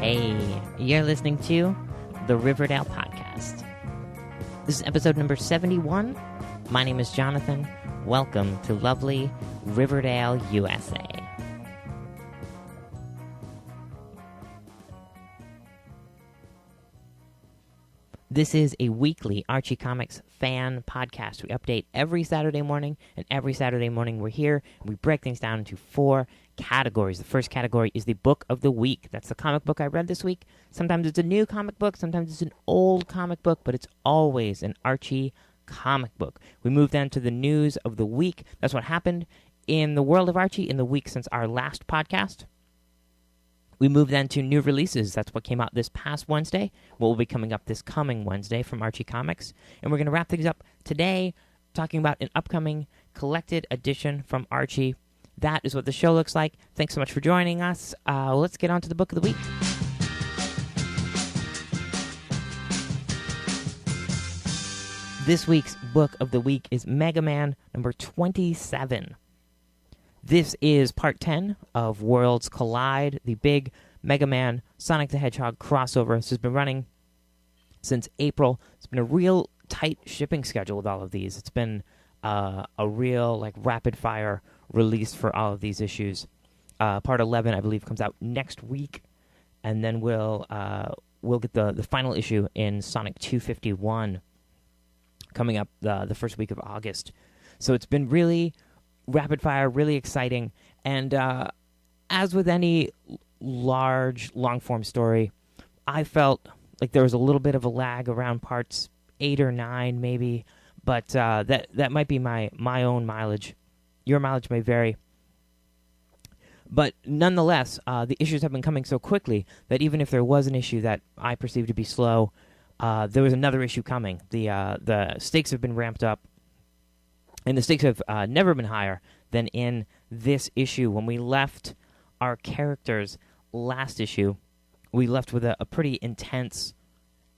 Hey, you're listening to the Riverdale podcast. This is episode number 71. My name is Jonathan. Welcome to lovely Riverdale, USA. This is a weekly Archie Comics fan podcast. We update every Saturday morning, and every Saturday morning we're here, and we break things down into 4 categories. The first category is the book of the week. That's the comic book I read this week. Sometimes it's a new comic book, sometimes it's an old comic book, but it's always an Archie comic book. We move then to the news of the week. That's what happened in the world of Archie in the week since our last podcast. We move then to new releases. That's what came out this past Wednesday, what will be coming up this coming Wednesday from Archie Comics. And we're going to wrap things up today talking about an upcoming collected edition from Archie. That is what the show looks like. Thanks so much for joining us. Let's get on to the book of the week. This week's book of the week is Mega Man number 27. This is part 10 of Worlds Collide, the big Mega Man Sonic the Hedgehog crossover. This has been running since April. It's been a real tight shipping schedule with all of these. It's been a real rapid-fire release for all of these issues. Part 11, I believe, comes out next week, and then we'll get the final issue in Sonic 251 coming up the first week of August. So it's been really rapid fire, really exciting, and as with any large, long-form story, I felt like there was a little bit of a lag around parts 8 or 9, maybe, but that might be my own mileage. Your mileage may vary. But nonetheless, the issues have been coming so quickly that even if there was an issue that I perceived to be slow, there was another issue coming. The stakes have been ramped up, and the stakes have never been higher than in this issue. When we left our characters last issue, we left with a pretty intense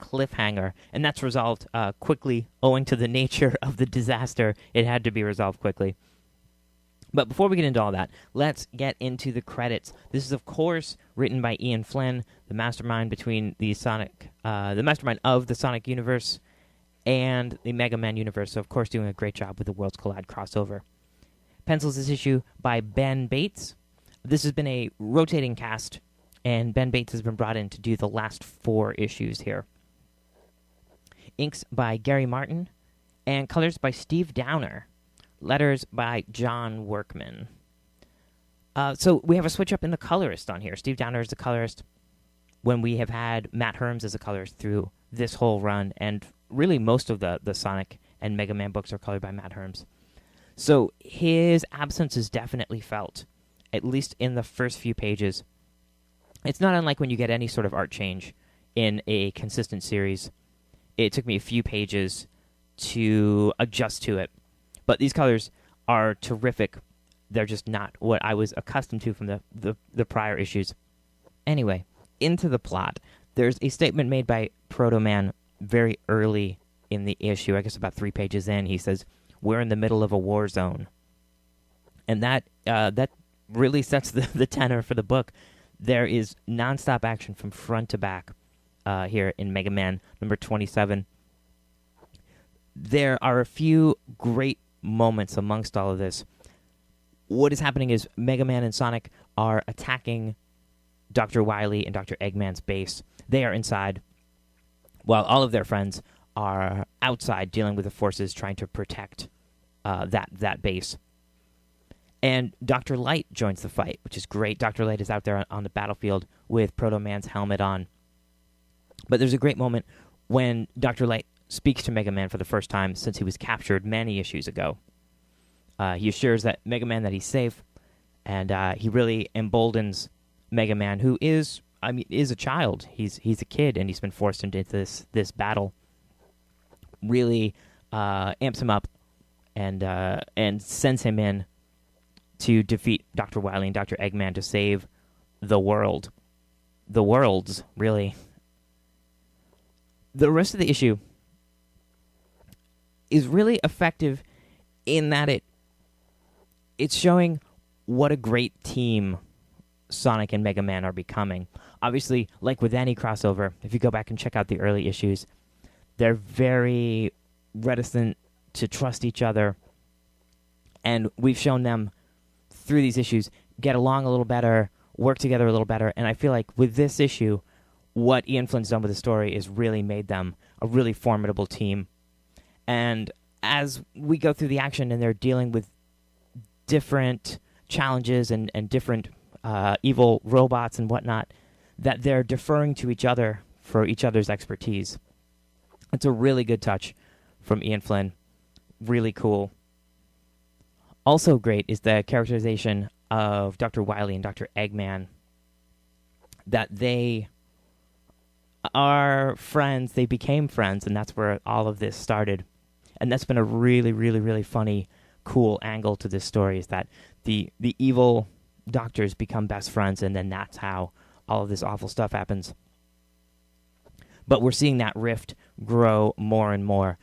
cliffhanger, and that's resolved quickly owing to the nature of the disaster. It had to be resolved quickly. But before we get into all that, let's get into the credits. This is, of course, written by Ian Flynn, the mastermind between the mastermind of the Sonic universe and the Mega Man universe, so of course doing a great job with the Worlds Collide crossover. Pencils this issue by Ben Bates. This has been a rotating cast, and Ben Bates has been brought in to do the last 4 issues here. Inks by Gary Martin, and colors by Steve Downer. Letters by John Workman. So we have a switch up in the colorist on here. Steve Downer is the colorist when we have had Matt Herms as a colorist through this whole run, and really most of the Sonic and Mega Man books are colored by Matt Herms. So his absence is definitely felt, at least in the first few pages. It's not unlike when you get any sort of art change in a consistent series. It took me a few pages to adjust to it. But these colors are terrific. They're just not what I was accustomed to from the prior issues. Anyway, into the plot. There's a statement made by Proto Man very early in the issue, I guess about 3 pages in. He says, "We're in the middle of a war zone." And that really sets the tenor for the book. There is nonstop action from front to back here in Mega Man number 27. There are a few great moments amongst all of this. What is happening is Mega Man and Sonic are attacking Dr. Wily and Dr. Eggman's base. They are inside, while all of their friends are outside dealing with the forces trying to protect that base. And Dr. Light joins the fight, which is great. Dr. Light is out there on the battlefield with Proto Man's helmet on. But there's a great moment when Dr. Light speaks to Mega Man for the first time since he was captured many issues ago. He assures that Mega Man that he's safe, and he really emboldens Mega Man, who is a child. He's a kid, and he's been forced into this battle. Really amps him up and sends him in to defeat Dr. Wily and Dr. Eggman to save the world. The worlds, really. The rest of the issue is really effective in that it's showing what a great team Sonic and Mega Man are becoming. Obviously, like with any crossover, if you go back and check out the early issues, they're very reticent to trust each other. And we've shown them through these issues get along a little better, work together a little better. And I feel like with this issue, what Ian Flynn's done with the story is really made them a really formidable team. And as we go through the action and they're dealing with different challenges and different evil robots and whatnot, that they're deferring to each other for each other's expertise. It's a really good touch from Ian Flynn. Really cool. Also great is the characterization of Dr. Wily and Dr. Eggman. That they are friends, they became friends, and that's where all of this started. And that's been a really, really, really funny, cool angle to this story, is that the evil doctors become best friends, and then that's how all of this awful stuff happens. But we're seeing that rift grow more and more.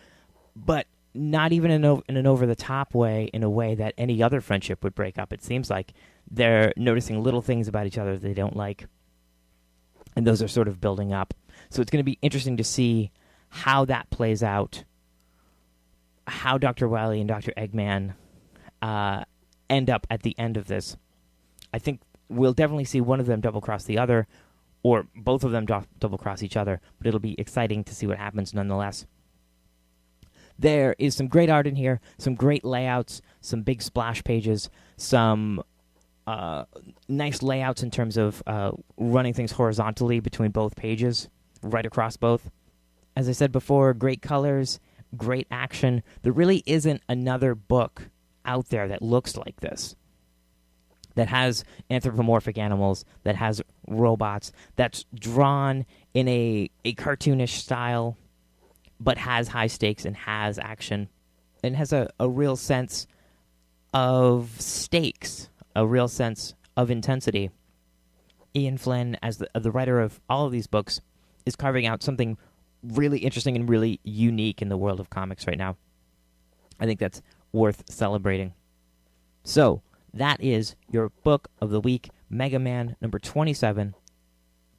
But not even in an over-the-top way, in a way that any other friendship would break up. It seems like they're noticing little things about each other they don't like, and those are sort of building up. So it's going to be interesting to see how that plays out, how Dr. Wily and Dr. Eggman end up at the end of this. I think we'll definitely see one of them double-cross the other, or both of them double-cross each other, but it'll be exciting to see what happens nonetheless. There is some great art in here, some great layouts, some big splash pages, some nice layouts in terms of running things horizontally between both pages, right across both. As I said before, great colors, great action. There really isn't another book out there that looks like this, that has anthropomorphic animals, that has robots, that's drawn in a cartoonish style, but has high stakes and has action, and has a real sense of stakes, a real sense of intensity. Ian Flynn, as the writer of all of these books, is carving out something really interesting and really unique in the world of comics right now. I think that's worth celebrating. So, that is your book of the week, Mega Man number 27,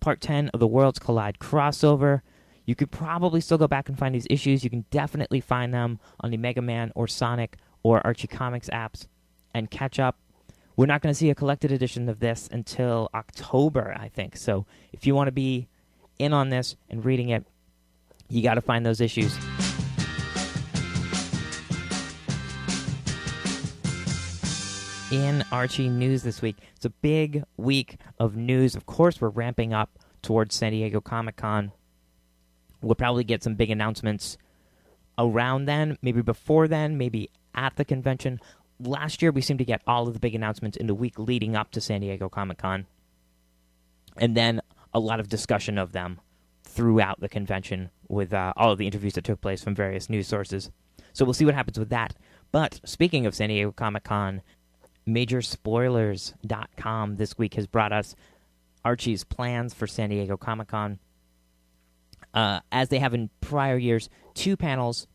part 10 of the Worlds Collide crossover. You could probably still go back and find these issues. You can definitely find them on the Mega Man or Sonic or Archie Comics apps and catch up. We're not going to see a collected edition of this until October, I think. So if you want to be in on this and reading it, you got to find those issues. In Archie news this week, it's a big week of news. Of course, we're ramping up towards San Diego Comic-Con. We'll probably get some big announcements around then, maybe before then, maybe at the convention. Last year, we seemed to get all of the big announcements in the week leading up to San Diego Comic-Con, and then a lot of discussion of them throughout the convention with all of the interviews that took place from various news sources. So we'll see what happens with that. But speaking of San Diego Comic-Con, Majorspoilers.com this week has brought us Archie's plans for San Diego Comic-Con. As they have in prior years, 2 panels,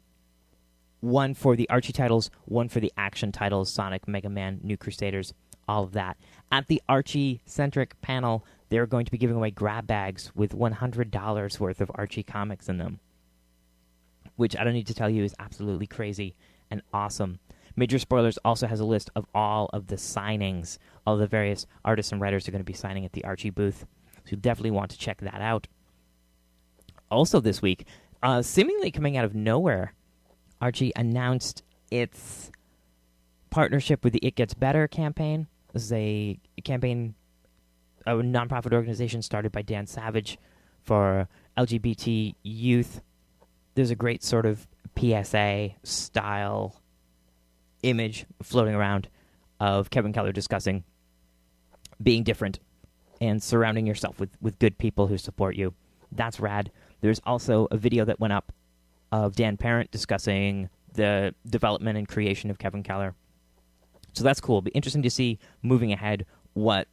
one for the Archie titles, one for the action titles, Sonic, Mega Man, New Crusaders, all of that. At the Archie-centric panel, they're going to be giving away grab bags with $100 worth of Archie comics in them, which I don't need to tell you is absolutely crazy and awesome. Major Spoilers also has a list of all of the signings, all of the various artists and writers who are going to be signing at the Archie booth, so you definitely want to check that out. Also this week, seemingly coming out of nowhere, Archie announced its partnership with the It Gets Better campaign. This is a campaign, a nonprofit organization started by Dan Savage for LGBT youth. There's a great sort of PSA-style image floating around of Kevin Keller discussing being different and surrounding yourself with good people who support you. That's rad. There's also a video that went up of Dan Parent discussing the development and creation of Kevin Keller. So that's cool. It'll be interesting to see moving ahead what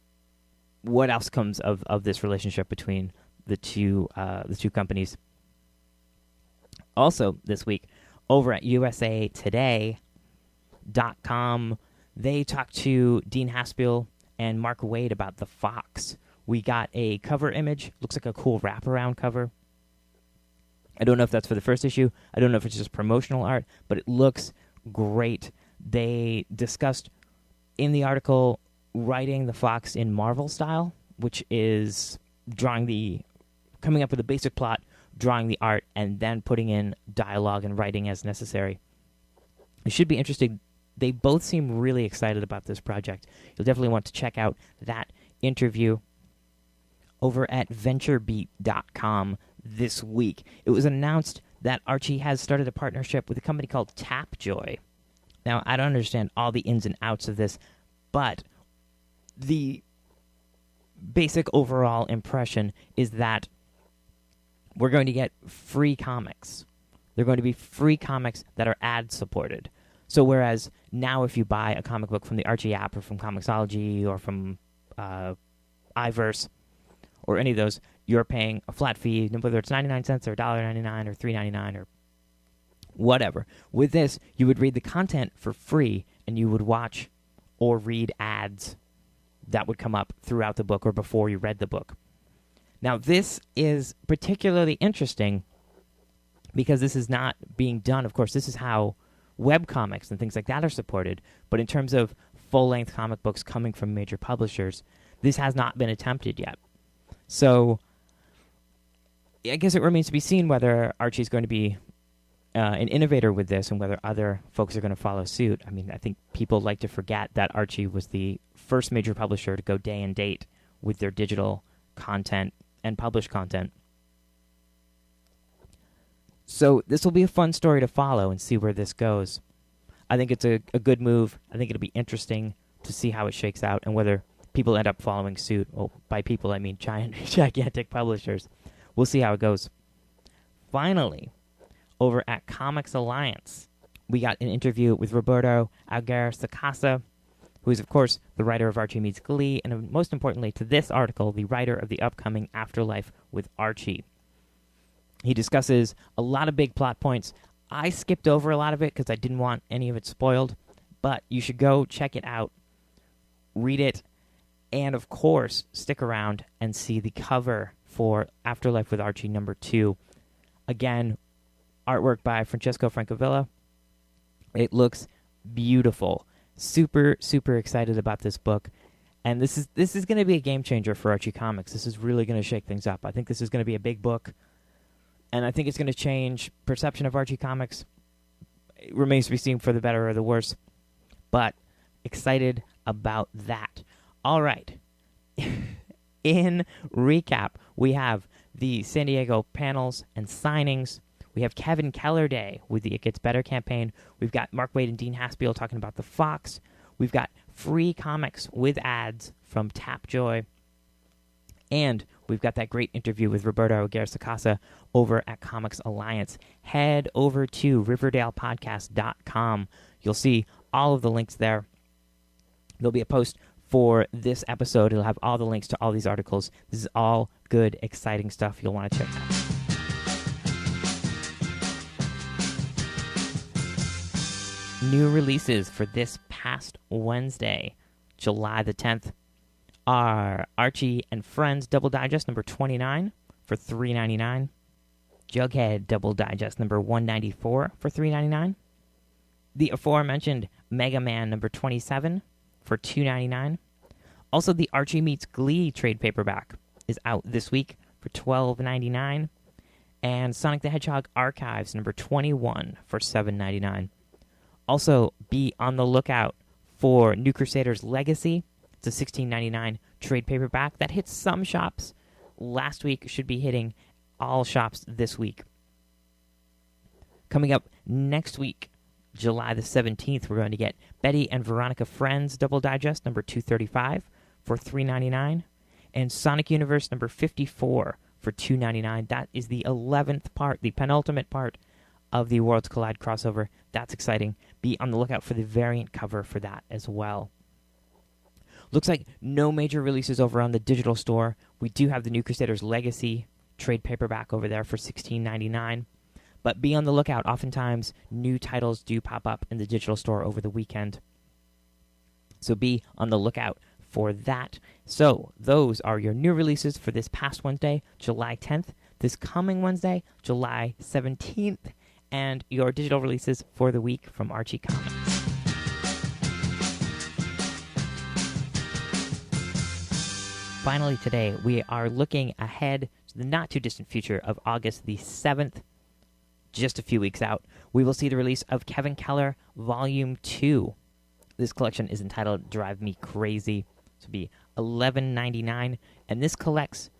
else comes of this relationship between the two companies. Also this week, over at usatoday.com, they talked to Dean Haspiel and Mark Waid about the Fox. We got a cover image. Looks like a cool wraparound cover. I don't know if that's for the first issue. I don't know if it's just promotional art, but it looks great. They discussed in the article writing the Fox in Marvel style, which is coming up with a basic plot, drawing the art, and then putting in dialogue and writing as necessary. It should be interesting. They both seem really excited about this project. You'll definitely want to check out that interview over at venturebeat.com this week. It was announced that Archie has started a partnership with a company called Tapjoy. Now, I don't understand all the ins and outs of this, but the basic overall impression is that we're going to get free comics. They're going to be free comics that are ad-supported. So whereas now if you buy a comic book from the Archie app or from Comixology or from iVerse or any of those, you're paying a flat fee, whether it's 99 cents or $1.99 or $3.99 or whatever. With this, you would read the content for free, and you would watch or read ads that would come up throughout the book or before you read the book. Now, this is particularly interesting because this is not being done. Of course, this is how webcomics and things like that are supported, but in terms of full-length comic books coming from major publishers, this has not been attempted yet. So I guess it remains to be seen whether Archie's going to be an innovator with this and whether other folks are going to follow suit. I mean, I think people like to forget that Archie was the first major publisher to go day and date with their digital content and published content. So this will be a fun story to follow and see where this goes. I think it's a good move. I think it'll be interesting to see how it shakes out and whether people end up following suit. Well, by people, I mean gigantic publishers. We'll see how it goes. Finally, over at Comics Alliance, we got an interview with Roberto Aguirre-Sacasa, who is, of course, the writer of Archie Meets Glee, and most importantly to this article, the writer of the upcoming Afterlife with Archie. He discusses a lot of big plot points. I skipped over a lot of it because I didn't want any of it spoiled, but you should go check it out, read it, and, of course, stick around and see the cover for Afterlife with Archie #2. Again, artwork by Francesco Francavilla. It looks beautiful. Super, super excited about this book. And this is going to be a game changer for Archie Comics. This is really going to shake things up. I think this is going to be a big book. And I think it's going to change perception of Archie Comics. It remains to be seen for the better or the worse. But excited about that. All right. In recap, we have the San Diego panels and signings. We have Kevin Keller Day with the It Gets Better campaign. We've got Mark Waid and Dean Haspiel talking about the Fox. We've got free comics with ads from Tapjoy. And we've got that great interview with Roberto Aguirre-Sacasa over at Comics Alliance. Head over to RiverdalePodcast.com. You'll see all of the links there. There'll be a post for this episode. It'll have all the links to all these articles. This is all good, exciting stuff you'll want to check out. New releases for this past Wednesday, July the 10th, are Archie and Friends Double Digest number 29 for $3.99, Jughead Double Digest number 194 for $3.99, the aforementioned Mega Man number 27 for $2.99. Also, the Archie Meets Glee trade paperback is out this week for $12.99, and Sonic the Hedgehog Archives number 21 for $7.99. Also, be on the lookout for New Crusaders Legacy. It's a $16.99 trade paperback that hits some shops last week, should be hitting all shops this week. Coming up next week, July the 17th, we're going to get Betty and Veronica Friends Double Digest number 235 for $3.99, and Sonic Universe number 54 for $2.99. That is the 11th part, the penultimate part of the Worlds Collide crossover. That's exciting. Be on the lookout for the variant cover for that as well. Looks like no major releases over on the digital store. We do have the New Crusaders Legacy trade paperback over there for $16.99. But be on the lookout. Oftentimes, new titles do pop up in the digital store over the weekend. So be on the lookout for that. So those are your new releases for this past Wednesday, July 10th, this coming Wednesday, July 17th, and your digital releases for the week from Archie Comics. Finally today, we are looking ahead to the not-too-distant future of August the 7th, just a few weeks out. We will see the release of Kevin Keller Volume 2. This collection is entitled Drive Me Crazy. This will be $11.99, and this collects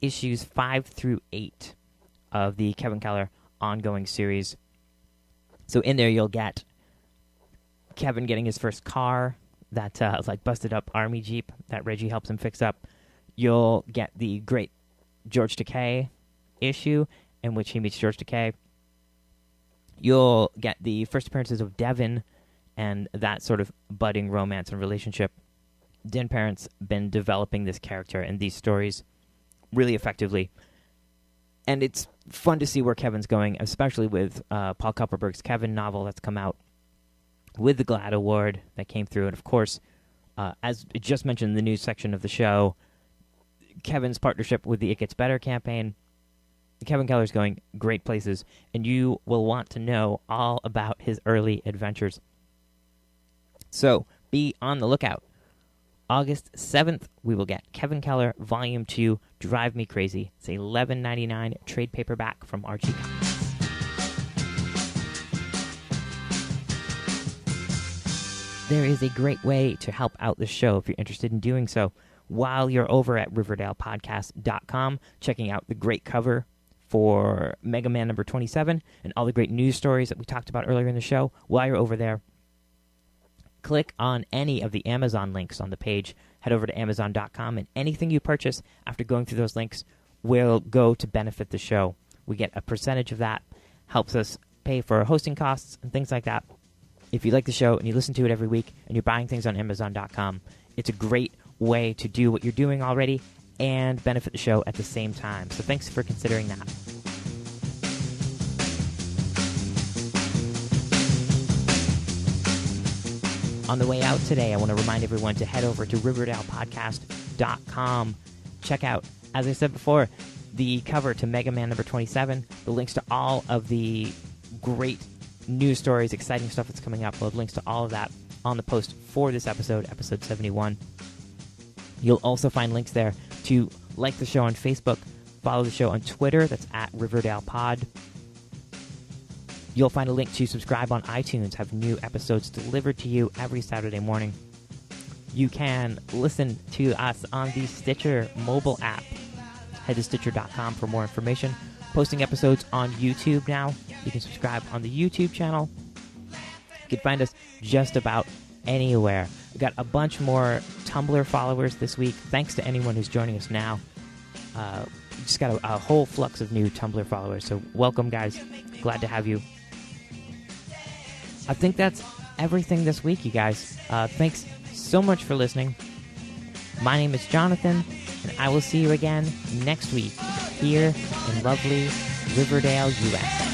issues 5 through 8 of the Kevin Keller ongoing series. So in there you'll get Kevin getting his first car, that busted up army Jeep that Reggie helps him fix up. You'll get the great George Takei issue in which he meets George Takei. You'll get the first appearances of Devin and that sort of budding romance and relationship. Dan Parent's been developing this character and these stories really effectively. And it's fun to see where Kevin's going, especially with Paul Kupperberg's Kevin novel that's come out with the GLAAD Award that came through. And, of course, as just mentioned in the news section of the show, Kevin's partnership with the It Gets Better campaign. Kevin Keller's going great places, and you will want to know all about his early adventures. So be on the lookout. August 7th, we will get Kevin Keller Volume 2, Drive Me Crazy. It's $11.99 trade paperback from Archie Comics. There is a great way to help out the show if you're interested in doing so. While you're over at RiverdalePodcast.com, checking out the great cover for Mega Man number 27 and all the great news stories that we talked about earlier in the show, while you're over there, click on any of the Amazon links on the page. Head over to Amazon.com, and anything you purchase after going through those links will go to benefit the show. We get a percentage of that, helps us pay for hosting costs and things like that. If you like the show and you listen to it every week and you're buying things on Amazon.com, it's a great way to do what you're doing already and benefit the show at the same time. So thanks for considering that. On the way out today, I want to remind everyone to head over to RiverdalePodcast.com. Check out, as I said before, the cover to Mega Man number 27, the links to all of the great news stories, exciting stuff that's coming up. We'll have links to all of that on the post for this episode, episode 71. You'll also find links there to like the show on Facebook, follow the show on Twitter, that's at RiverdalePod. You'll find a link to subscribe on iTunes, have new episodes delivered to you every Saturday morning. You can listen to us on the Stitcher mobile app. Head to Stitcher.com for more information. Posting episodes on YouTube now. You can subscribe on the YouTube channel. You can find us just about anywhere. We've got a bunch more Tumblr followers this week. Thanks to anyone who's joining us now. Just got a whole flux of new Tumblr followers. So welcome, guys. Glad to have you. I think that's everything this week, you guys. Thanks so much for listening. My name is Jonathan, and I will see you again next week here in lovely Riverdale, USA.